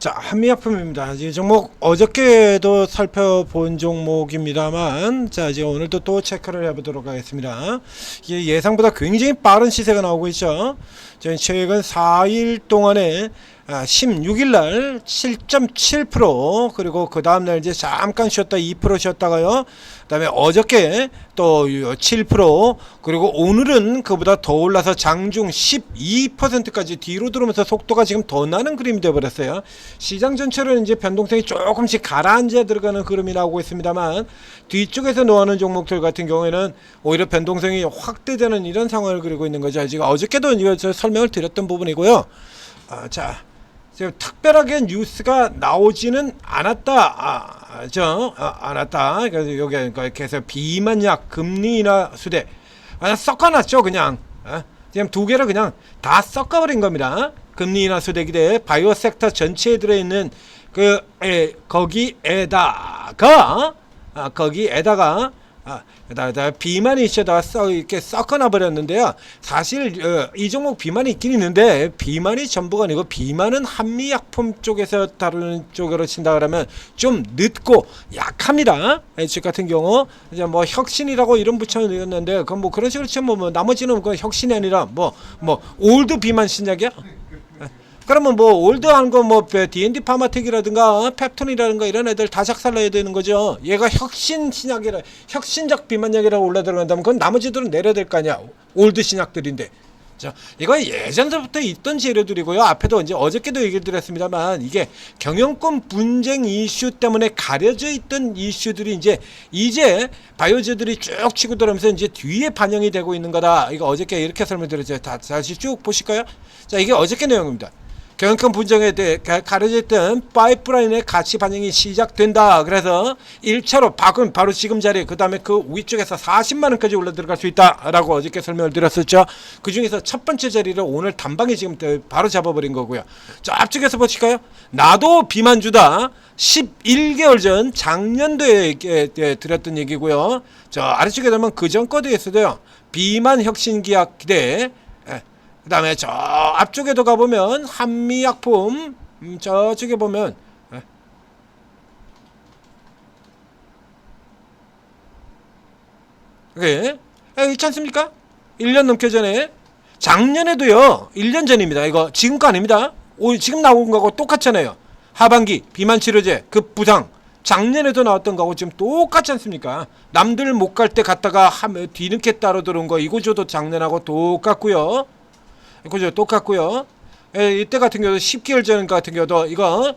자, 한미약품입니다. 이 종목 어저께도 살펴본 종목입니다만, 자, 이제 오늘도 또 체크를 해보도록 하겠습니다. 이게 예상보다 굉장히 빠른 시세가 나오고 있죠. 최근 4일 동안에 16일날 7.7%, 그리고 그 다음날 이제 잠깐 쉬었다 2% 쉬었다가요. 그 다음에 어저께 또 7%, 그리고 오늘은 그보다 더 올라서 장중 12%까지 뒤로 들어오면서 속도가 지금 더 나는 그림이 되어버렸어요. 시장 전체로는 이제 변동성이 조금씩 가라앉아 들어가는 그림이 나오고 있습니다만, 뒤쪽에서 놓아놓은 종목들 같은 경우에는 오히려 변동성이 확대되는 이런 상황을 그리고 있는 거죠. 지금 어저께도 이거 설명을 드렸던 부분이고요. 자, 지금 특별하게 뉴스가 나오지는 않았다. 않았다. 그래서 여기 계속 비만약, 금리 인하 수대 섞어놨죠. 그냥 지금 두 개를 그냥 다 섞어버린 겁니다. 금리 인하 수대 기대 바이오 섹터 전체에 들어있는 거기에다가 비만이 있어다가 이렇게 섞어놔 버렸는데요. 사실 이 종목 비만이 있긴 있는데, 비만이 전부가 아니고, 비만은 한미약품 쪽에서 다루는 쪽으로 친다 그러면 좀 늦고 약합니다. 즉 같은 경우 이제 뭐 혁신이라고 이름 붙여놨는데, 그건 뭐 그런 식으로 치면 뭐 나머지는 그 혁신이 아니라 뭐 올드 비만 신약이야. 그러면 뭐 올드한 거 뭐 D&D 파마텍이라든가 펩톤이라든가 이런 애들 다 작살나야 되는 거죠. 얘가 혁신 신약이라, 혁신적 비만약이라고 올라 들어간다면 그건 나머지들은 내려야 될 거 아니야. 올드 신약들인데. 자, 이거 예전부터 있던 재료들이고요. 앞에도 이제 어저께도 얘기를 드렸습니다만, 이게 경영권 분쟁 이슈 때문에 가려져 있던 이슈들이 이제 바이오주들이 쭉 치고 들어오면서 이제 뒤에 반영이 되고 있는 거다. 이거 어저께 이렇게 설명드렸죠. 다시 쭉 보실까요? 자, 이게 어저께 내용입니다. 경영권 분쟁에 대해 가려져 있던 파이프라인의 가치 반영이 시작된다. 그래서 1차로 바로 지금 자리, 그 다음에 그 위쪽에서 40만원까지 올라 들어갈 수 있다 라고 어저께 설명을 드렸었죠. 그 중에서 첫 번째 자리를 오늘 단방에 지금 바로 잡아버린 거고요. 자, 앞쪽에서 보실까요? 나도 비만주다. 11개월 전 작년도에 드렸던 얘기고요. 저 아래쪽에 보면 그 전 거도 있어도요. 비만 혁신기약 기대, 그 다음에 저 앞쪽에도 가보면 한미약품, 저쪽에 보면 그게 있지 않습니까? 1년 넘게 전에, 작년에도요. 1년 전입니다. 이거 지금 거 아닙니다. 지금 나온 거하고 똑같잖아요. 하반기 비만치료제 급부상, 작년에도 나왔던 거하고 지금 똑같지 않습니까? 남들 못 갈 때 갔다가 뒤늦게 따로 들어온 거, 이거저도 작년하고 똑같고요. 그죠? 똑같고요. 이때 같은 경우도 10개월 전 같은 경우도 이거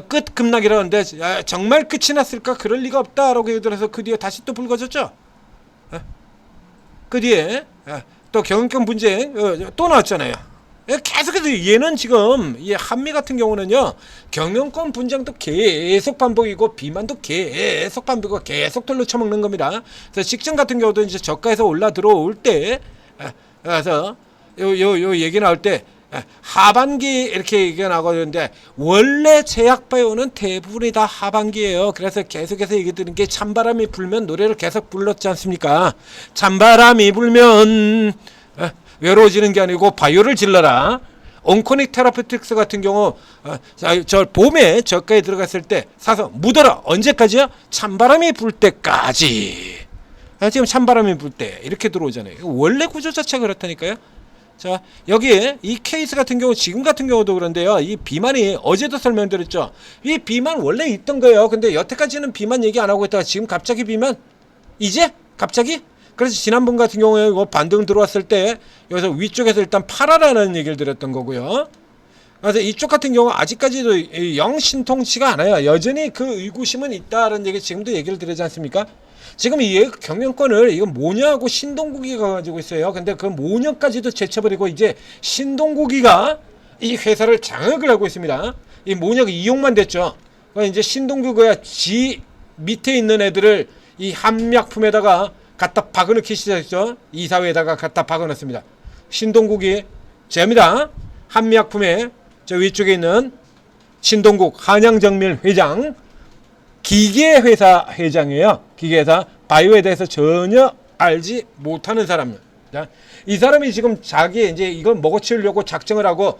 끝 급락이라는데, 정말 끝이 났을까? 그럴 리가 없다라고 얘기해서 그 뒤에 다시 또 불거졌죠. 그 뒤에 또 경영권 분쟁 또 나왔잖아요. 계속해서 얘는 지금 이 한미 같은 경우는요, 경영권 분쟁도 계속 반복이고 비만도 계속 반복이고 계속 돌로 쳐먹는 겁니다. 그래서 직전 같은 경우도 이제 저가에서 올라 들어올 때, 그래서 요 얘기 나올 때 하반기 이렇게 얘기가 나오는데, 원래 제약바이오는 대부분이 다 하반기예요. 그래서 계속해서 얘기 드린 게, 찬바람이 불면 노래를 계속 불렀지 않습니까? 찬바람이 불면 외로워지는 게 아니고 바이오를 질러라. 온코닉 테라피틱스 같은 경우 저 봄에 저가에 들어갔을 때 사서 묻어라. 언제까지요? 찬바람이 불 때까지. 지금 찬바람이 불 때 이렇게 들어오잖아요. 원래 구조 자체가 그렇다니까요. 자, 여기에 이 케이스 같은 경우, 지금 같은 경우도 그런데요. 이 비만이 어제도 설명드렸죠. 이 비만 원래 있던 거예요. 근데 여태까지는 비만 얘기 안 하고 있다가 지금 갑자기 비만? 이제? 갑자기? 그래서 지난번 같은 경우에 이거 반등 들어왔을 때 여기서 위쪽에서 일단 팔아라는 얘기를 드렸던 거고요. 그래서 이쪽 같은 경우 아직까지도 영 신통치가 않아요. 여전히 그 의구심은 있다라는 얘기 지금도 얘기를 드리지 않습니까? 지금 이 경영권을 이거 모녀하고 신동국이가 가지고 있어요. 근데 그 모녀까지도 제쳐버리고 이제 신동국이가 이 회사를 장악을 하고 있습니다. 이 모녀가 이용만 됐죠. 이제 신동국이가 지 밑에 있는 애들을 이 한미약품에다가 갖다 박아넣기 시작했죠. 이사회에다가 갖다 박아넣습니다. 신동국이 쟤입니다. 한미약품의 저 위쪽에 있는 신동국 한양정밀 회장, 기계회사 회장이에요. 기계회사 바이오에 대해서 전혀 알지 못하는 사람. 자, 이 사람이 지금 자기 이제 이걸 먹어치우려고 작정을 하고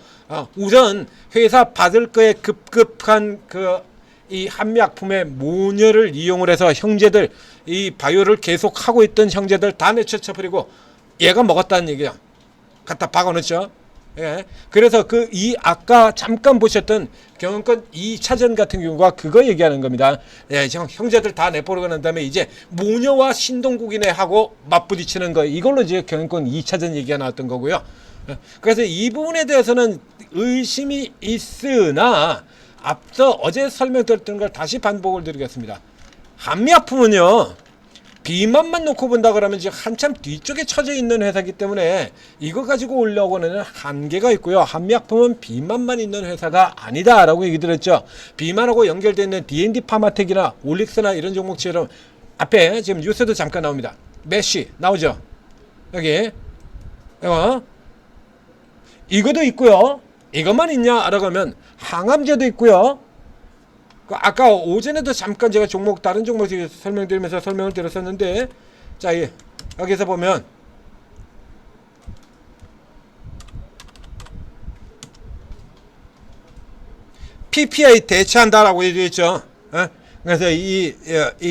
우선 회사 받을 거에 급급한 그 이 한미약품의 모녀를 이용을 해서 형제들 이 바이오를 계속 하고 있던 형제들 다 내쫓아버리고 얘가 먹었다는 얘기야. 갖다 박아놓죠. 예. 그래서 그 이 아까 잠깐 보셨던 경영권 2차전 같은 경우가 그거 얘기하는 겁니다. 예, 지금 형제들 다 내버리고 난 다음에 이제 모녀와 신동국이네 하고 맞부딪히는 거 이걸로 이제 경영권 2차전 얘기가 나왔던 거고요. 예. 그래서 이 부분에 대해서는 의심이 있으나 앞서 어제 설명드렸던 걸 다시 반복을 드리겠습니다. 한미약품은요. 비만만 놓고 본다 그러면 지금 한참 뒤쪽에 처져 있는 회사이기 때문에 이거 가지고 올라오고는 한계가 있고요. 한미약품은 비만만 있는 회사가 아니다라고 얘기 드렸죠. 비만하고 연결되어 있는 D&D 파마텍이나 올릭스나 이런 종목처럼 앞에 지금 뉴스도 잠깐 나옵니다. 메쉬 나오죠. 여기 이거도 있고요. 이것만 있냐라고 하면 항암제도 있고요. 아까 오전에도 잠깐 제가 종목 다른 종목 설명드리면서 설명을 드렸었는데 자 여기서 보면 PPI 대체한다라고 되어 있죠. 그래서 이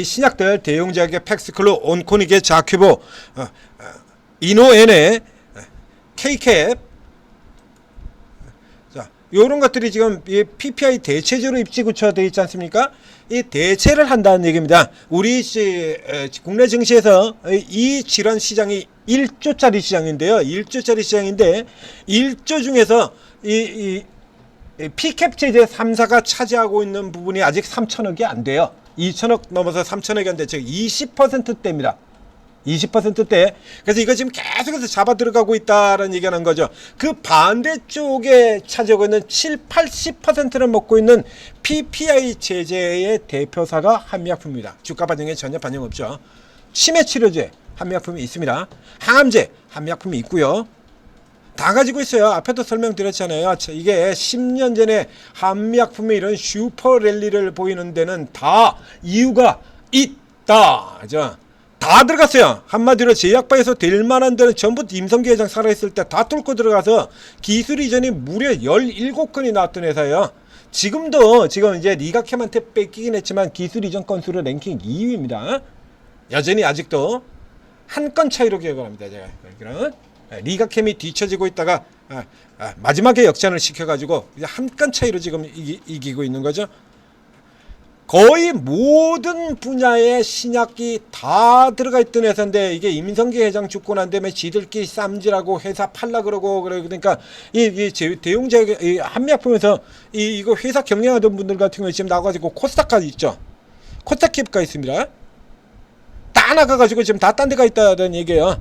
신약들 대용제약의 팩스클로, 온코닉의 자큐보, 이노엔의 K캡 요런 것들이 지금 이 PPI 대체제로 입지구처되어 있지 않습니까? 이 대체를 한다는 얘기입니다. 우리 국내 증시에서 이 질환 시장이 1조짜리 시장인데요. 1조짜리 시장인데 1조 중에서 이 P캡 제제 3사가 차지하고 있는 부분이 아직 3천억이 안 돼요. 2천억 넘어서 3천억이 안 돼. 즉 20%대입니다. 20%대. 그래서 이거 지금 계속해서 잡아 들어가고 있다라는 얘기가 난 거죠. 그 반대쪽에 차지하고 있는 70-80%를 먹고 있는 PPI 제제의 대표사가 한미약품입니다. 주가 반영에 전혀 반영 없죠. 치매 치료제 한미약품이 있습니다. 항암제 한미약품이 있고요. 다 가지고 있어요. 앞에도 설명드렸잖아요. 이게 10년 전에 한미약품의 이런 슈퍼 랠리를 보이는 데는 다 이유가 있다. 다 들어갔어요. 한마디로 제약바에서 될 만한 데는 전부 임성기 회장 살아있을 때 다 뚫고 들어가서 기술 이전이 무려 17건이 나왔던 회사예요. 지금도 지금 이제 리가캠한테 뺏기긴 했지만 기술 이전 건수로 랭킹 2위입니다. 여전히 아직도 한 건 차이로 기억을 합니다. 제가 리가캠이 뒤처지고 있다가 마지막에 역전을 시켜가지고 한 건 차이로 지금 이기고 있는 거죠. 거의 모든 분야의 신약이 다 들어가 있던 회사인데 이게 임성기 회장 죽고 난 다음에 지들끼리 쌈질하고 회사 팔라 그러고 그러니까 이 대용제약 한미약품에서 이거 회사 경영하던 분들 같은 경우에 지금 나와가지고 코스닥까지 있죠. 코스닥캡가 있습니다. 다 나가가지고 지금 다 딴 데가 있다는 얘기예요.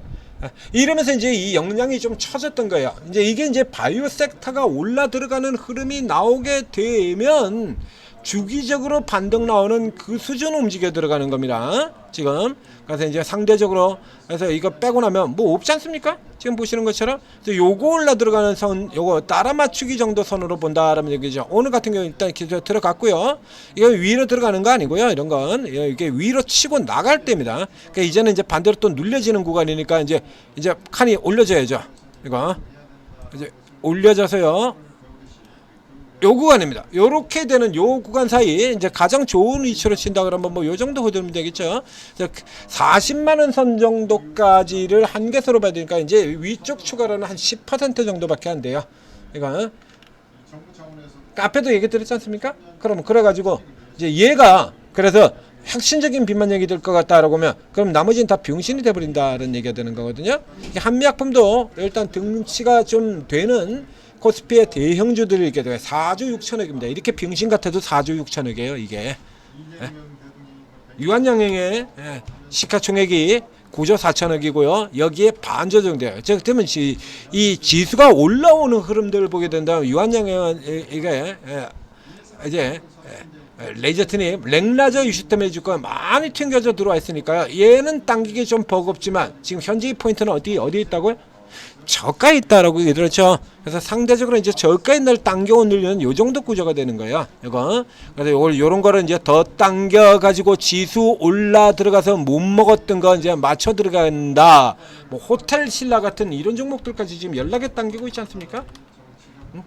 이러면서 이제 이 역량이 좀 처졌던 거예요. 이제 이게 바이오 섹터가 올라 들어가는 흐름이 나오게 되면 주기적으로 반등 나오는 그 수준 움직여 들어가는 겁니다. 지금 그래서 이제 상대적으로 그래서 이거 빼고 나면 뭐 없지 않습니까? 지금 보시는 것처럼 그래서 요거 올라 들어가는 선 요거 따라 맞추기 정도 선으로 본다라는 얘기죠. 오늘 같은 경우 일단 기존 들어갔고요. 이거 위로 들어가는 거 아니고요. 이런 건 이게 위로 치고 나갈 때입니다. 그러니까 이제는 이제 반대로 또 눌려지는 구간이니까 이제 칸이 올려져야죠. 이거 이제 올려져서요. 요 구간입니다. 요렇게 되는 요 구간 사이 이제 가장 좋은 위치로 친다 그러면 뭐 요 정도 흐르면 되겠죠. 40만원 선 정도까지를 한계수로 봐야 되니까 이제 위쪽 추가로는 한 10% 정도밖에 안 돼요. 이거 앞에도 얘기 드렸지 않습니까? 그러면 그래가지고 이제 얘가 그래서 혁신적인 비만약이 될 것 같다라고 하면 그럼 나머지는 다 병신이 돼버린다는 얘기가 되는 거거든요. 한미약품도 일단 등치가 좀 되는 코스피의 대형주들이 이렇게 돼요. 4조 6천억입니다. 이렇게 병신 같아도 4조 6천억이에요. 이게 유한양행의 시가총액이 9조 4천억이고요. 여기에 반조 정도예요. 즉 그러면 이 지수가 올라오는 흐름들을 보게 된다면 유한양행은 이게 이제 레이저트니 랭라저 이슈 때문에 주가 많이 튕겨져 들어와 있으니까요. 얘는 당기기 좀 버겁지만 지금 현재 포인트는 어디 있다고요? 저가에 있다라고 얘기 들었죠. 그래서 상대적으로 이제 저가에 날 당겨 올리는 요 정도 구조가 되는 거예요. 이거. 그래서 요런 거를 이제 더 당겨 가지고 지수 올라 들어가서 못 먹었던 거 이제 맞춰 들어간다. 뭐 호텔 신라 같은 이런 종목들까지 지금 연락에 당기고 있지 않습니까? 응?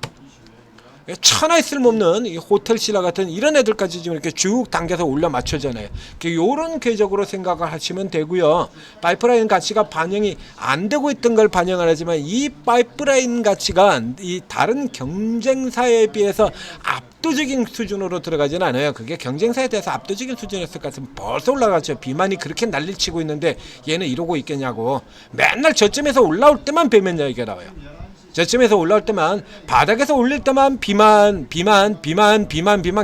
천하에 쓸모없는 이 호텔 신라 같은 이런 애들까지 지금 이렇게 쭉 당겨서 올려 맞춰잖아요. 요런 궤적으로 생각을 하시면 되고요. 파이프라인 가치가 반영이 안 되고 있던 걸 반영을 하지만 이 파이프라인 가치가 이 다른 경쟁사에 비해서 압도적인 수준으로 들어가지는 않아요. 그게 경쟁사에 대해서 압도적인 수준이었을 것 같으면 벌써 올라갔죠. 비만이 그렇게 난리를 치고 있는데 얘는 이러고 있겠냐고. 맨날 저점에서 올라올 때만 배면 얘기가 나와요. 저쯤에서 올라올 때만, 바닥에서 올릴 때만 비만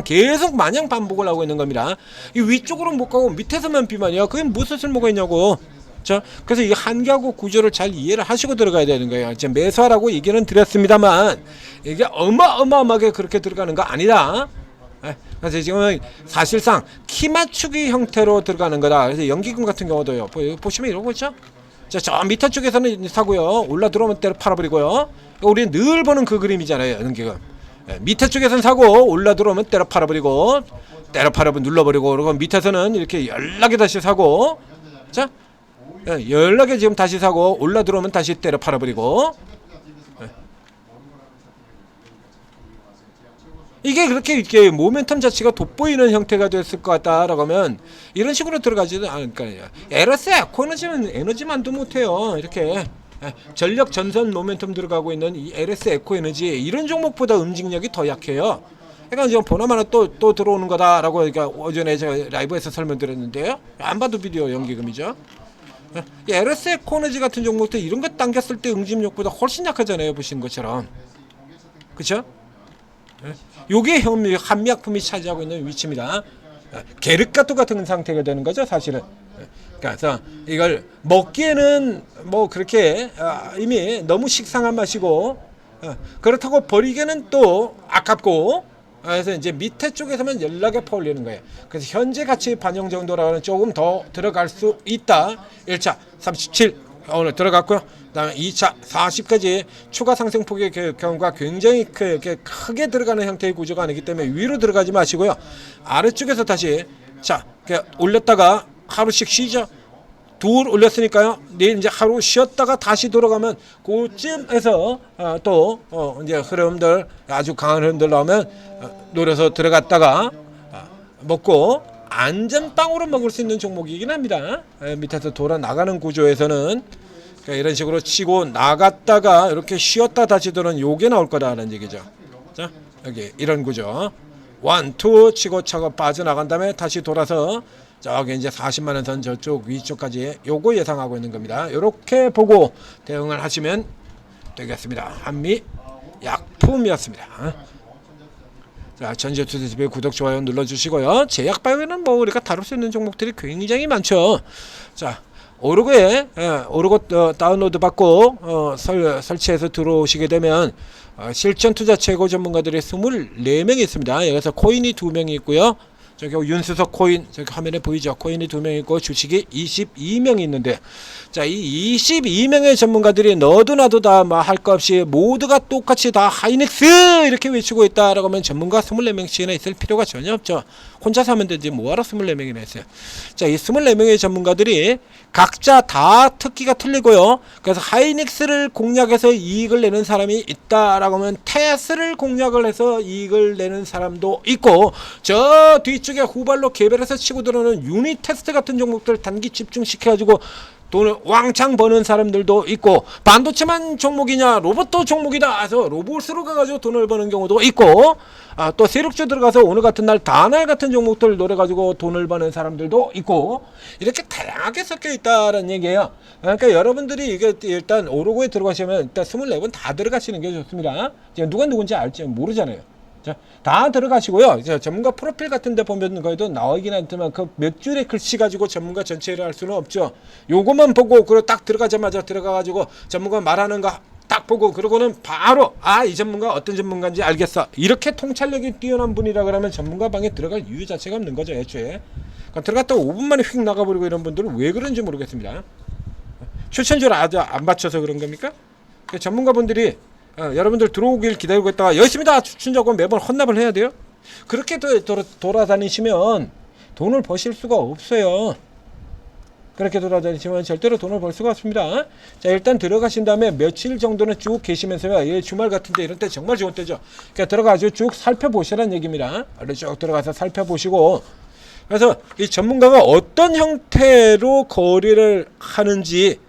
계속 마냥 반복을 하고 있는 겁니다. 이 위쪽으로 못 가고 밑에서만 비만이야. 그게 무슨 쓸모가 있냐고. 자, 그래서 이 한계하고 구조를 잘 이해를 하시고 들어가야 되는 거예요. 이제 매수하라고 얘기는 드렸습니다만 이게 어마어마하게 그렇게 들어가는 거 아니다. 그래서 지금 사실상 키 맞추기 형태로 들어가는 거다. 그래서 연기금 같은 경우도요. 보시면 이러고 있죠. 자, 저 밑에 쪽에서는 사고요. 올라 들어오면 때려 팔아버리고요. 우리는 늘 보는 그 그림이잖아요. 연기금. 밑에 쪽에서는 사고 올라 들어오면 때려 팔아버리고 때려 팔아버리고 눌러버리고 그리고 밑에서는 이렇게 연락에 다시 사고 자 연락에 지금 다시 사고 올라 들어오면 다시 때려 팔아버리고 이게 그렇게 이렇게 모멘텀 자체가 돋보이는 형태가 됐을 것 같다라고 하면 이런 식으로 들어가지는 않을까요. LS 에코에너지는 에너지만도 못해요. 이렇게 전력 전선 모멘텀 들어가고 있는 이 LS 에코에너지 이런 종목보다 움직력이 더 약해요. 그러니까 지금 보나마나 또 들어오는 거다라고 그러니까 어전에 제가 라이브에서 설명드렸는데요. 안 봐도 비디오 연기금이죠. 이 LS 에코에너지 같은 종목도 이런 거 당겼을 때 응집력보다 훨씬 약하잖아요. 보신 것처럼. 그렇죠? 요게 한미약품이 차지하고 있는 위치입니다. 게르카토 같은 상태가 되는 거죠, 사실은. 그래서 이걸 먹기에는 뭐 그렇게 이미 너무 식상한 맛이고 그렇다고 버리기에는 또 아깝고 그래서 이제 밑에 쪽에서만 연락에 퍼올리는 거예요. 그래서 현재 가치 반영 정도라는 조금 더 들어갈 수 있다. 1차 37 오늘 들어갔고요. 그다음에 2차 40까지 추가 상승폭의 경우가 굉장히 크게 들어가는 형태의 구조가 아니기 때문에 위로 들어가지 마시고요. 아래쪽에서 다시 자 올렸다가 하루씩 쉬죠. 둘 올렸으니까요. 내일 이제 하루 쉬었다가 다시 돌아가면 그쯤에서 또 이제 흐름들 아주 강한 흐름들 나오면 노려서 들어갔다가 먹고 안전빵으로 먹을 수 있는 종목이긴 합니다. 밑에서 돌아 나가는 구조에서는 그러니까 이런 식으로 치고 나갔다가 이렇게 쉬었다 다시 들어오는 요게 나올 거다라는 얘기죠. 자 여기 이런 구조 1, 2 치고 차고 빠져나간 다음에 다시 돌아서 저기 이제 40만원 선 저쪽 위쪽까지 요거 예상하고 있는 겁니다. 요렇게 보고 대응을 하시면 되겠습니다. 한미 약품이었습니다. 자, 전지투자TV 구독, 좋아요 눌러주시고요. 제약바이오는 뭐 우리가 다룰 수 있는 종목들이 굉장히 많죠. 자, 오르고에 오르고 다운로드 받고 설치해서 들어오시게 되면 실전 투자 최고 전문가들이 24명이 있습니다. 여기서 코인이 2명이 있고요. 저기 윤수석 코인 저기 화면에 보이죠? 코인이 2명 있고 주식이 22명이 있는데 자, 이 22명의 전문가들이 너도 나도 다 뭐 할 거 없이 모두가 똑같이 다 하이닉스 이렇게 외치고 있다라고 하면 전문가 24명씩이나 있을 필요가 전혀 없죠. 혼자서 하면 되지 뭐하러 24명이나 있어요. 자, 이 24명의 전문가들이 각자 다 특기가 틀리고요. 그래서 하이닉스를 공략해서 이익을 내는 사람이 있다라고 하면 테스를 공략을 해서 이익을 내는 사람도 있고 저 뒤쪽에 후발로 개별해서 치고 들어오는 유닛 테스트 같은 종목들 단기 집중시켜가지고 돈을 왕창 버는 사람들도 있고 반도체만 종목이냐 로봇도 종목이다 해서 로봇으로 가가지고 돈을 버는 경우도 있고 또 세력주 들어가서 오늘 같은 날 다날 같은 종목들 노려가지고 돈을 버는 사람들도 있고 이렇게 다양하게 섞여 있다는 얘기예요. 그러니까 여러분들이 이게 일단 오르고에 들어가시면 일단 24번 다 들어가시는 게 좋습니다. 누가 누군지 알지 모르잖아요. 자, 다 들어가시고요. 전문가 프로필 같은 데 보면 거기도 나오긴 하지만 그 몇 줄의 글씨 가지고 전문가 전체를 할 수는 없죠. 요것만 보고 그리고 딱 들어가자마자 들어가가지고 전문가 말하는 거 딱 보고 그러고는 바로 이 전문가 어떤 전문가인지 알겠어. 이렇게 통찰력이 뛰어난 분이라 그러면 전문가 방에 들어갈 이유 자체가 없는 거죠. 애초에. 그러니까 들어갔다 5분 만에 휙 나가버리고 이런 분들은 왜 그런지 모르겠습니다. 추천주를 아주 안 받쳐서 그런 겁니까? 전문가분들이 여러분들 들어오길 기다리고 있다가 열심히 다 추천자고 매번 헌납을 해야 돼요? 그렇게 돌아다니시면 돈을 버실 수가 없어요. 그렇게 돌아다니시면 절대로 돈을 벌 수가 없습니다. 자, 일단 들어가신 다음에 며칠 정도는 쭉 계시면서요. 주말 같은데 이런 때 정말 좋은 때죠. 그러니까 들어가서 쭉 살펴보시라는 얘기입니다. 얼른 쭉 들어가서 살펴보시고, 그래서 이 전문가가 어떤 형태로 거래를 하는지,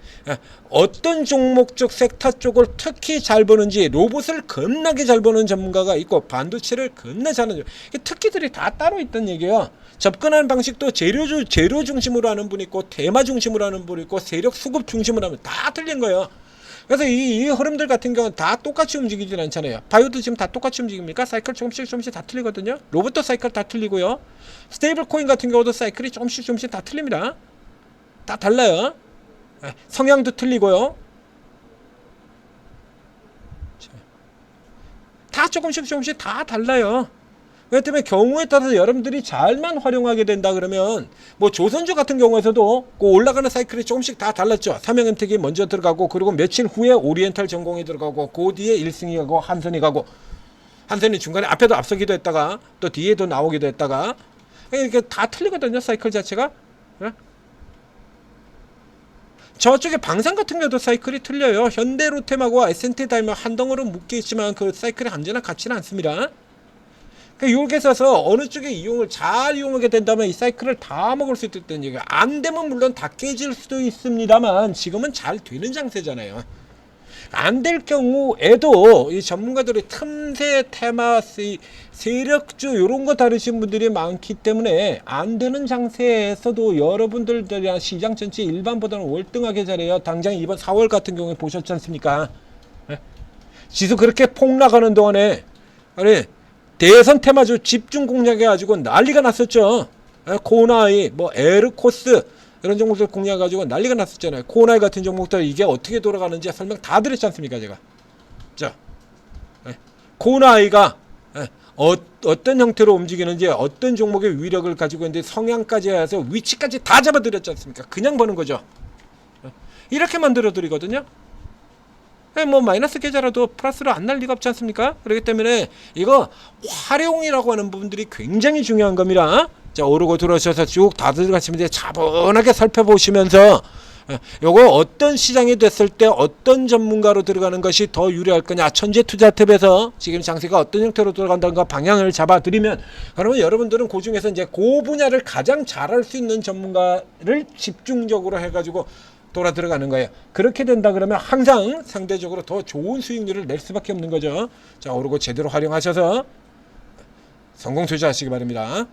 어떤 종목 쪽 섹터 쪽을 특히 잘 보는지, 로봇을 겁나게 잘 보는 전문가가 있고 반도체를 겁나 잘하는 특기들이 다 따로 있다는 얘기예요. 접근하는 방식도 재료 중심으로 하는 분이 있고 테마 중심으로 하는 분이 있고 세력 수급 중심으로 하면 다 틀린 거예요. 그래서 이 흐름들 같은 경우는 다 똑같이 움직이진 않잖아요. 바이오도 지금 다 똑같이 움직입니까? 사이클 조금씩 다 틀리거든요. 로봇도 사이클 다 틀리고요. 스테이블 코인 같은 경우도 사이클이 조금씩 다 틀립니다. 다 달라요. 성향도 틀리고요. 다 조금씩 다 달라요. 그렇기 때문에 경우에 따라서 여러분들이 잘만 활용하게 된다 그러면 뭐 조선주 같은 경우에서도 그 올라가는 사이클이 조금씩 다 달랐죠. 삼양은택이 먼저 들어가고 그리고 며칠 후에 오리엔탈 전공이 들어가고 그 뒤에 일승이 가고 한선이 가고 한선이 중간에 앞에도 앞서기도 했다가 또 뒤에도 나오기도 했다가 이렇게 다 틀리거든요. 사이클 자체가. 저쪽에 방산 같은 경우도 사이클이 틀려요. 현대로템하고 S&T 다이면 한 덩어로 묶여 있지만 그 사이클이 언제나 같지는 않습니다. 이렇게 있어서 어느 쪽에 이용을 잘 이용하게 된다면 이 사이클을 다 먹을 수 있다는 얘기가 안 되면 물론 다 깨질 수도 있습니다만 지금은 잘 되는 장세잖아요. 안 될 경우에도 이 전문가들이 틈새 테마 세력주 이런 거 다루신 분들이 많기 때문에 안 되는 장세에서도 여러분들이나 시장 전체 일반보다는 월등하게 잘해요. 당장 이번 4월 같은 경우에 보셨지 않습니까? 지수 그렇게 폭락하는 동안에 아니 대선 테마주 집중 공략해가지고 난리가 났었죠. 코나이, 뭐 에르코스 이런 종목들 공략해가지고 난리가 났었잖아요. 코나이 같은 종목들 이게 어떻게 돌아가는지 설명 다 드렸지 않습니까, 제가? 자, 코나이가 어떤 형태로 움직이는지 어떤 종목의 위력을 가지고 있는데 성향까지 해서 위치까지 다 잡아드렸지 않습니까? 그냥 보는 거죠. 이렇게 만들어 드리거든요. 뭐 마이너스 계좌라도 플러스로 안 날 리가 없지 않습니까? 그렇기 때문에 이거 활용이라고 하는 부분들이 굉장히 중요한 겁니다. 자, 오르고 들어오셔서 쭉 다 들어가시면 이제 차분하게 살펴보시면서 요거 어떤 시장이 됐을 때 어떤 전문가로 들어가는 것이 더 유리할 거냐, 천재투자탭에서 지금 장세가 어떤 형태로 들어간다는 방향을 잡아드리면 그러면 여러분들은 그 중에서 이제 그 분야를 가장 잘할 수 있는 전문가를 집중적으로 해가지고 돌아 들어가는 거예요. 그렇게 된다 그러면 항상 상대적으로 더 좋은 수익률을 낼 수밖에 없는 거죠. 자, 오르고 제대로 활용하셔서 성공 투자하시기 바랍니다.